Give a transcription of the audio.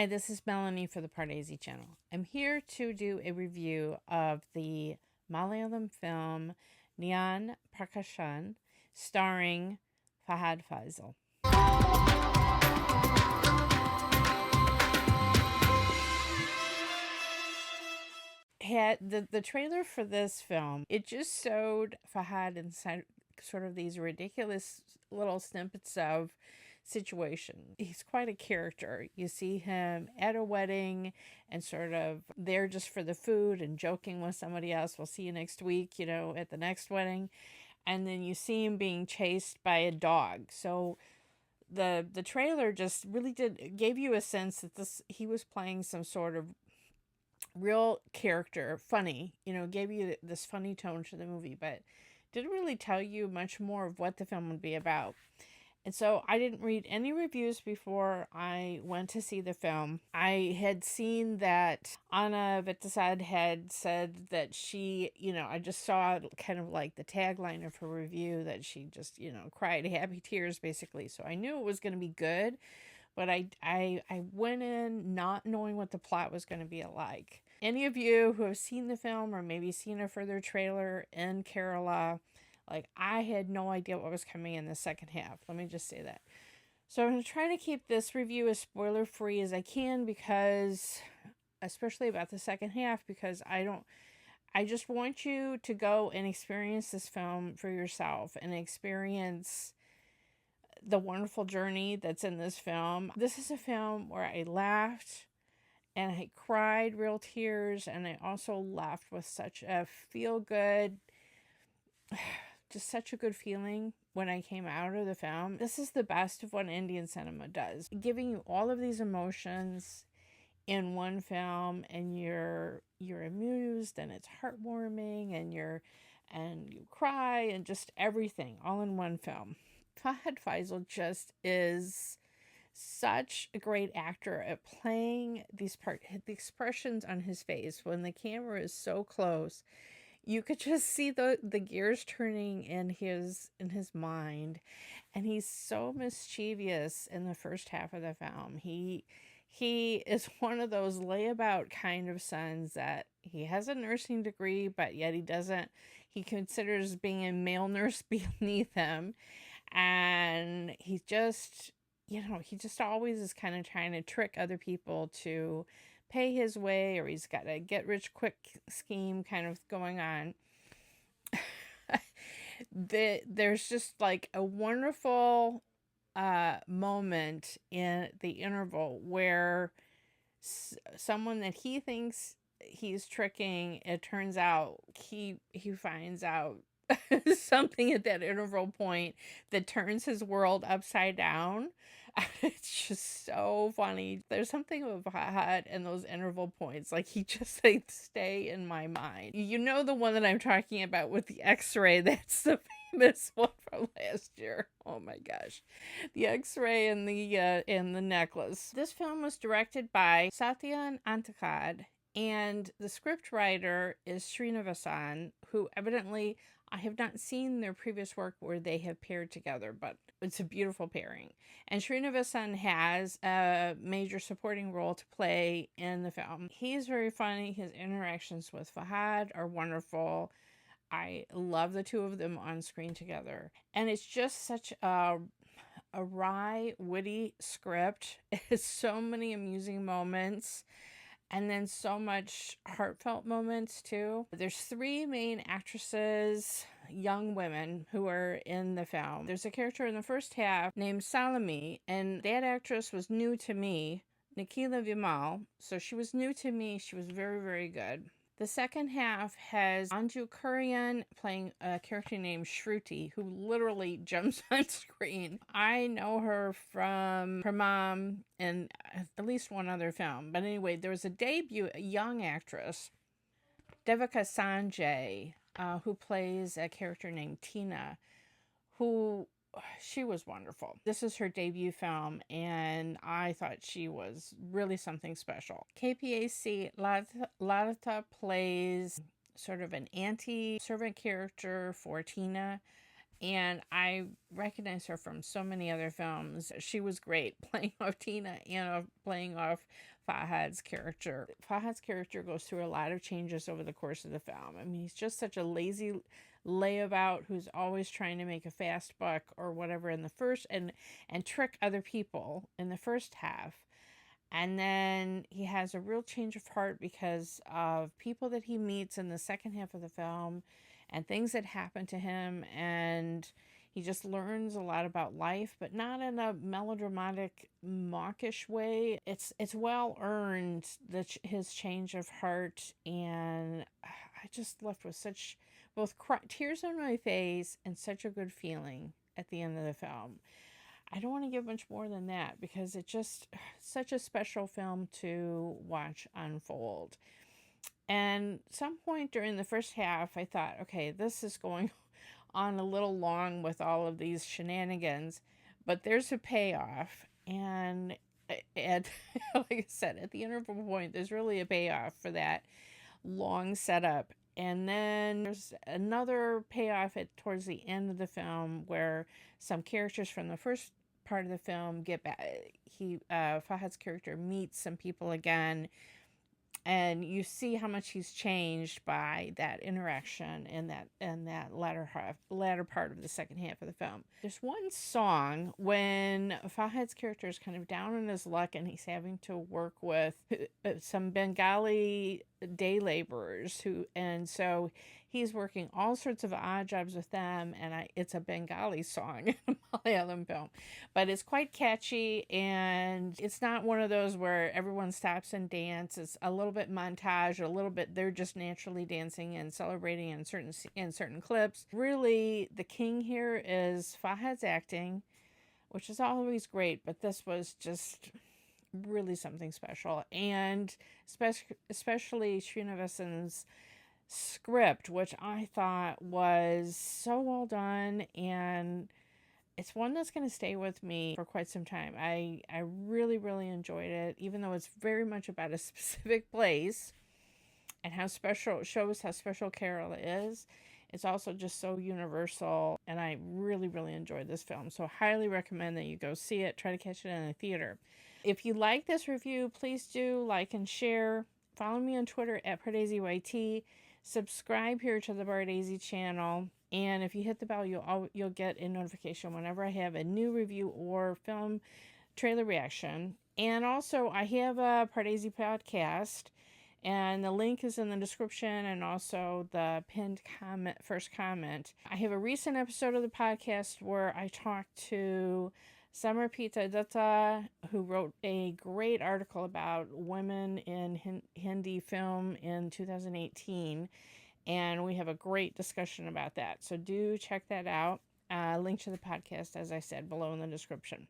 Hi, this is Melanie for the Pardesi channel. I'm here to do a review of the Malayalam film Njan Prakashan, starring Fahadh Faasil. The trailer for this film, it just showed Fahad inside sort of these ridiculous little snippets of situation. He's quite a character. You see him at a wedding and sort of there just for the food and joking with somebody else. We'll see you next week, at the next wedding. And then you see him being chased by a dog. So the trailer just really gave you a sense that he was playing some sort of real character, funny, gave you this funny tone to the movie, but didn't really tell you much more of what the film would be about. And so I didn't read any reviews before I went to see the film. I had seen that Anna Vitasad had said that she, I just saw kind of like the tagline of her review that she just, cried happy tears basically. So I knew it was going to be good, but I went in not knowing what the plot was going to be like. Any of you who have seen the film or maybe seen a further trailer in Kerala, I had no idea what was coming in the second half. Let me just say that. So I'm going to try to keep this review as spoiler free as I can, because, especially about the second half, because I just want you to go and experience this film for yourself and experience the wonderful journey that's in this film. This is a film where I laughed and I cried real tears, and I also left with such a feel-good, just such a good feeling when I came out of the film. This is the best of what Indian cinema does, giving you all of these emotions in one film, and you're amused and it's heartwarming and you cry and just everything all in one film. Fahadh Faasil just is such a great actor at playing these parts. The expressions on his face when the camera is so close, you could just see the gears turning in his mind. And he's so mischievous in the first half of the film. He is one of those layabout kind of sons that he has a nursing degree, but yet he considers being a male nurse beneath him. And he just always is kind of trying to trick other people to pay his way, or he's got a get rich quick scheme kind of going on. There's just like a wonderful moment in the interval where someone that he thinks he's tricking, it turns out he finds out something at that interval point that turns his world upside down. It's just so funny. There's something about in those interval points. He just stay in my mind. You know the one that I'm talking about with the X-ray. That's the famous one from last year. Oh my gosh, the X-ray and the necklace. This film was directed by Sathyan Anthikad, and the script writer is Sreenivasan, who evidently I have not seen their previous work where they have paired together, but it's a beautiful pairing. And Sreenivasan has a major supporting role to play in the film. He is very funny. His interactions with Fahad are wonderful. I love the two of them on screen together. And it's just such a wry, witty script. It has so many amusing moments. And then so much heartfelt moments too. There's three main actresses, young women, who are in the film. There's a character in the first half named Salami, and that actress was new to me, Nikhila Vimal. So she was new to me. She was very, very good. The second half has Anju Kurian playing a character named Shruti, who literally jumps on screen. I know her from her mom and at least one other film. But anyway, there was a young actress, Devika Sanjay, who plays a character named Tina, she was wonderful. This is her debut film, and I thought she was really something special. KPAC Lalita plays sort of an anti-servant character for Tina, And I recognize her from so many other films. She was great playing off Tina and playing off Fahad's character. Fahad's character goes through a lot of changes over the course of the film. I mean, he's just such a lazy layabout who's always trying to make a fast buck or whatever in the first and trick other people in the first half. And then he has a real change of heart because of people that he meets in the second half of the film and things that happen to him. And he just learns a lot about life, but not in a melodramatic, mawkish way. It's well earned, his change of heart. And I just left with such both tears on my face and such a good feeling at the end of the film. I don't want to give much more than that because it's just such a special film to watch unfold. And some point during the first half, I thought, okay, this is going on a little long with all of these shenanigans, but there's a payoff. And like I said, at the interval point, there's really a payoff for that long setup. And then there's another payoff towards the end of the film where some characters from the first part of the film get back. Fahad's character meets some people again, and you see how much he's changed by that interaction in that latter part of the second half of the film. There's one song when Fahad's character is kind of down on his luck and he's having to work with some Bengali day laborers and so he's working all sorts of odd jobs with them, and it's a Bengali song in a Malayalam film, but it's quite catchy, and it's not one of those where everyone stops and dance. It's a little bit montage, a little bit they're just naturally dancing and celebrating in certain clips. Really, the king here is Fahad's acting, which is always great, but this was just really something special, and especially Sreenivasan's script, which I thought was so well done, and it's one that's going to stay with me for quite some time. I really, really enjoyed it, even though it's very much about a specific place and shows how special Kerala is. It's also just so universal, and I really, really enjoyed this film. So highly recommend that you go see it. Try to catch it in the theater. If you like this review, please do like and share. Follow me on Twitter at PardeziYT. Subscribe here to the Pardesi channel. And if you hit the bell, you'll get a notification whenever I have a new review or film trailer reaction. And also, I have a Pardesi podcast, and the link is in the description and also the pinned first comment. I have a recent episode of the podcast where I talked to Samarpita Dutta, who wrote a great article about women in Hindi film in 2018. And we have a great discussion about that. So do check that out. Link to the podcast, as I said, below in the description.